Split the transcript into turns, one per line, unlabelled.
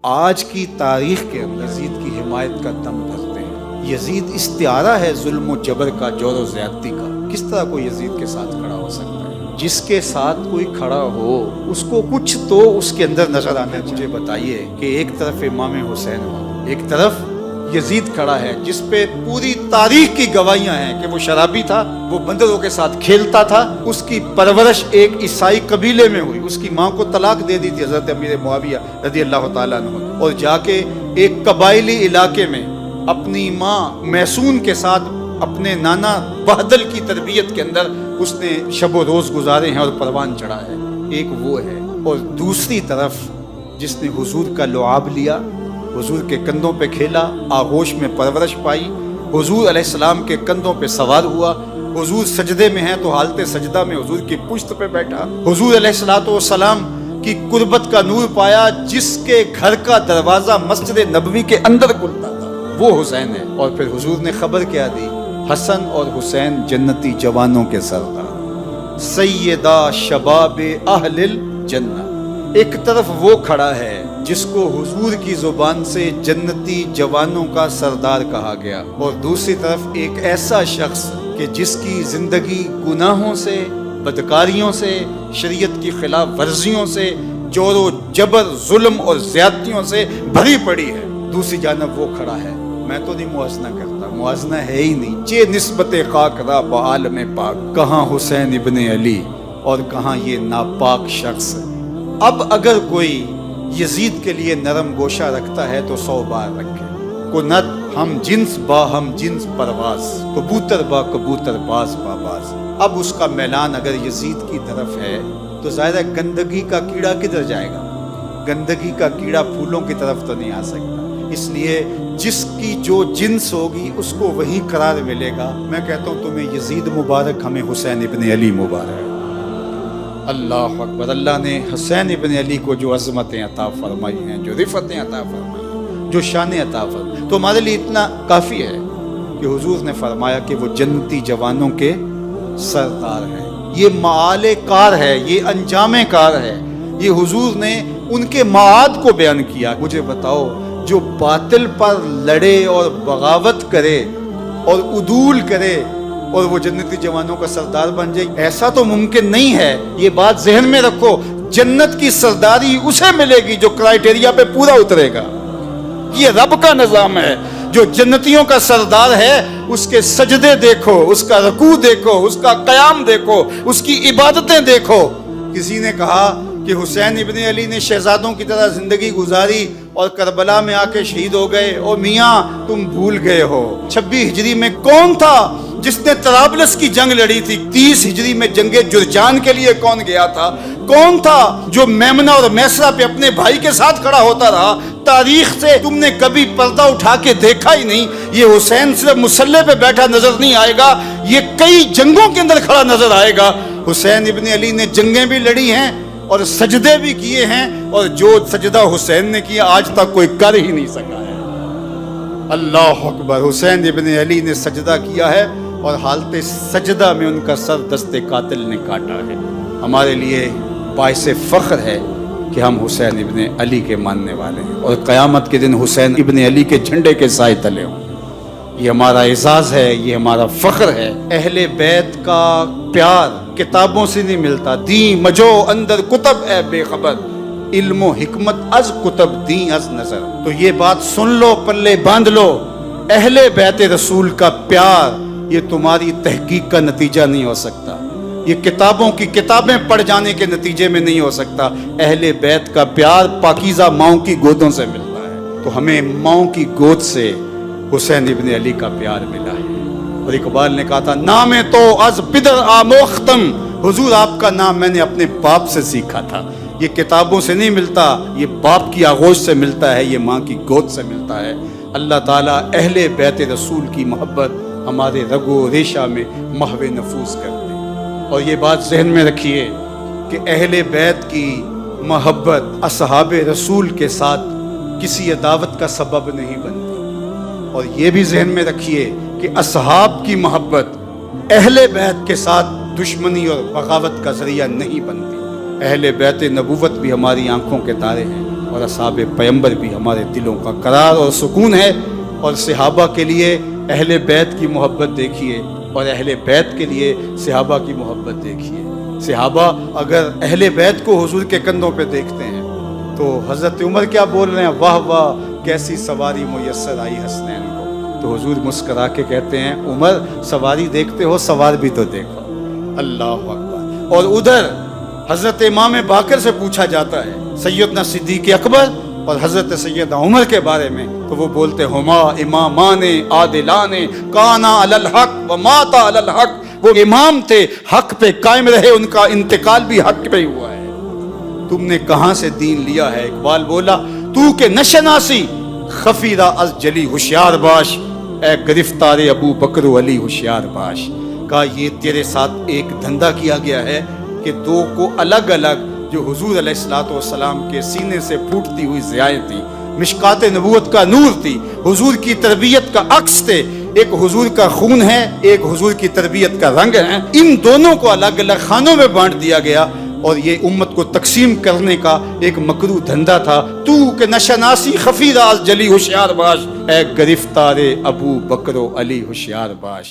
آج کی تاریخ کے اندر یزید کی حمایت کا دم بھرتے ہیں۔ یزید استعارہ ہے ظلم و جبر کا، جور و زیادتی کا۔ کس طرح کوئی یزید کے ساتھ کھڑا ہو سکتا ہے؟ جس کے ساتھ کوئی کھڑا ہو اس کو کچھ تو اس کے اندر نظر آنا ہے۔ مجھے بتائیے کہ ایک طرف امام حسین ہو، ایک طرف یزید کھڑا ہے جس پہ پوری تاریخ کی گواہیاں ہیں کہ وہ شرابی تھا، وہ بندروں کے ساتھ کھیلتا تھا، اس کی پرورش ایک عیسائی قبیلے میں ہوئی، اس کی ماں کو طلاق دے دی تھی حضرت امیر معاویہ رضی اللہ تعالیٰ عنہ، اور جا کے ایک قبائلی علاقے میں اپنی ماں میسون کے ساتھ اپنے نانا بہدل کی تربیت کے اندر اس نے شب و روز گزارے ہیں اور پروان چڑھا ہے۔ ایک وہ ہے، اور دوسری طرف جس نے حضور کا لعاب لیا، حضور کے کندھوں پہ کھیلا، آغوش میں پرورش پائی، حضور علیہ السلام کے کندھوں پہ سوار ہوا، حضور سجدے میں ہیں تو حالت سجدہ میں حضور کی پشت پہ بیٹھا، حضور علیہ السلام کی قربت کا نور پایا، جس کے گھر کا دروازہ مسجد نبوی کے اندر کھلتا تھا، وہ حسین ہے۔ اور پھر حضور نے خبر کیا دی؟ حسن اور حسین جنتی جوانوں کے سردار، سیدہ شباب اہل الجنہ۔ ایک طرف وہ کھڑا ہے جس کو حضور کی زبان سے جنتی جوانوں کا سردار کہا گیا، اور دوسری طرف ایک ایسا شخص کہ جس کی زندگی گناہوں سے، بدکاریوں سے، شریعت کی خلاف ورزیوں سے، جور و جبر، ظلم اور زیادتیوں سے بھری پڑی ہے۔ دوسری جانب وہ کھڑا ہے، میں تو نہیں موازنہ کرتا، موازنہ ہے ہی نہیں، چے نسبت خاک را بعالم پاک، کہاں حسین ابن علی اور کہاں یہ ناپاک شخص۔ اب اگر کوئی یزید کے لیے نرم گوشہ رکھتا ہے تو 100 بار رکھے۔ کنت ہم جنس با ہم جنس پرواز، کبوتر با کبوتر باز با باز۔ اب اس کا میلان اگر یزید کی طرف ہے تو ظاہر ہے گندگی کا کیڑا کدھر جائے گا؟ گندگی کا کیڑا پھولوں کی طرف تو نہیں آ سکتا، اس لیے جس کی جو جنس ہوگی اس کو وہی قرار ملے گا۔ میں کہتا ہوں تمہیں یزید مبارک، ہمیں حسین ابن علی مبارک۔ اللہ اکبر۔ اللہ نے حسین ابن علی کو جو عظمتیں عطا فرمائی ہیں، جو رفتیں عطا فرمائی ہیں، جو شانیں عطا فرمائی، تو ہمارے لیے اتنا کافی ہے کہ حضور نے فرمایا کہ وہ جنتی جوانوں کے سردار ہیں۔ یہ معال کار ہے، یہ انجام کار ہے، یہ حضور نے ان کے معاد کو بیان کیا۔ مجھے بتاؤ، جو باطل پر لڑے اور بغاوت کرے اور عدول کرے اور وہ جنتی جوانوں کا سردار بن جائے، ایسا تو ممکن نہیں ہے۔ یہ بات ذہن میں رکھو، جنت کی سرداری اسے ملے گی جو کرائیٹیریا پہ پورا اترے گا۔ یہ رب کا نظام ہے۔ جو جنتیوں کا سردار ہے اس کے سجدے دیکھو، اس کا رکوع دیکھو، اس کا قیام دیکھو، اس کی عبادتیں دیکھو۔ کسی نے کہا کہ حسین ابن علی نے شہزادوں کی طرح زندگی گزاری اور کربلا میں آ کے شہید ہو گئے۔ او میاں، تم بھول گئے ہو 26 ہجری میں کون تھا جس نے طرابلس کی جنگ لڑی تھی؟ 30 ہجری میں جنگ جرجان کے لیے کون گیا تھا؟ کون تھا جو میمنہ اور میسرہ پہ اپنے بھائی کے ساتھ کھڑا ہوتا رہا؟ تاریخ سے تم نے کبھی پردہ اٹھا کے دیکھا ہی نہیں۔ یہ حسین صرف مسلح پہ بیٹھا نظر نہیں آئے گا، یہ کئی جنگوں کے اندر کھڑا نظر آئے گا۔ حسین ابن علی نے جنگیں بھی لڑی ہیں اور سجدے بھی کیے ہیں، اور جو سجدہ حسین نے کیا آج تک کوئی کر ہی نہیں سکا ہے۔ اللہ اکبر۔ حسین ابن علی نے سجدہ کیا ہے اور حالت سجدہ میں ان کا سر دست قاتل نے کاٹا ہے۔ ہمارے لیے باعث فخر ہے کہ ہم حسین ابن علی کے ماننے والے ہیں، اور قیامت کے دن حسین ابن علی کے جھنڈے کے سائے تلے ہوں۔ یہ ہمارا اعزاز ہے، یہ ہمارا فخر ہے۔ اہل بیت کا پیار کتابوں سے نہیں ملتا۔ دین مجو اندر کتب اے بے خبر، علم و حکمت از کتب دین از نظر۔ تو یہ بات سن لو، پلے باندھ لو، اہل بیت رسول کا پیار یہ تمہاری تحقیق کا نتیجہ نہیں ہو سکتا، یہ کتابوں کی کتابیں پڑھ جانے کے نتیجے میں نہیں ہو سکتا۔ اہل بیت کا پیار پاکیزہ ماؤں کی گودوں سے ملتا ہے، تو ہمیں ماؤں کی گود سے حسین ابن علی کا پیار ملا ہے۔ اور اقبال نے کہا تھا، نام تو از پدر آموختم، حضور آپ کا نام میں نے اپنے باپ سے سیکھا تھا۔ یہ کتابوں سے نہیں ملتا، یہ باپ کی آغوش سے ملتا ہے، یہ ماں کی گود سے ملتا ہے۔ اللہ تعالیٰ اہل بیت رسول کی محبت ہمارے رگ و ریشہ میں محو نفوذ کر دے۔ اور یہ بات ذہن میں رکھیے کہ اہل بیت کی محبت اصحاب رسول کے ساتھ کسی عداوت کا سبب نہیں بنتی، اور یہ بھی ذہن میں رکھیے کہ اصحاب کی محبت اہل بیت کے ساتھ دشمنی اور بغاوت کا ذریعہ نہیں بنتی۔ اہل بیت نبوت بھی ہماری آنکھوں کے تارے ہیں، اور اصحاب پیغمبر بھی ہمارے دلوں کا قرار اور سکون ہے۔ اور صحابہ کے لیے اہل بیت کی محبت دیکھیے اور اہل بیت کے لیے صحابہ کی محبت دیکھیے۔ صحابہ اگر اہل بیت کو حضور کے کندھوں پہ دیکھتے ہیں تو حضرت عمر کیا بول رہے ہیں؟ واہ واہ کیسی سواری میسر آئی حسنین کو۔ تو حضور مسکرا کے کہتے ہیں عمر سواری دیکھتے ہو، سوار بھی تو دیکھو۔ اللہ اکبر۔ اور ادھر حضرت امام باقر سے پوچھا جاتا ہے سیدنا صدیق اکبر اور حضرت سیدنا عمر کے بارے میں، تو وہ بولتے ہما امامان عادلان کانا علی الحق و ماتا علی الحق۔ وہ امام تھے، حق پہ قائم رہے، ان کا انتقال بھی حق پہ ہوا ہے۔ تم نے کہاں سے دین لیا ہے؟ اقبال بولا تو کہ نشناسی خفیرہ از جلی ہوشیار باش، اے گرفتار ابو بکر و علی ہوشیار باش۔ کہا یہ تیرے ساتھ ایک دھندا کیا گیا ہے کہ دو کو الگ الگ، جو حضور علیہ الصلوۃ والسلام کے سینے سے پھوٹتی ہوئی ضیائیں تھیں، مشکات نبوت کا نور تھی، حضور کی تربیت کا عکس تھے، ایک حضور کا خون ہے، ایک حضور کی تربیت کا رنگ ہے، ان دونوں کو الگ الگ خانوں میں بانٹ دیا گیا اور یہ امت کو تقسیم کرنے کا ایک مکروہ دھندا تھا۔ تو کہ نشناسی خفیرہ از جلی ہوشیار باش، اے گرفتار ابو بکر و علی ہوشیار باش۔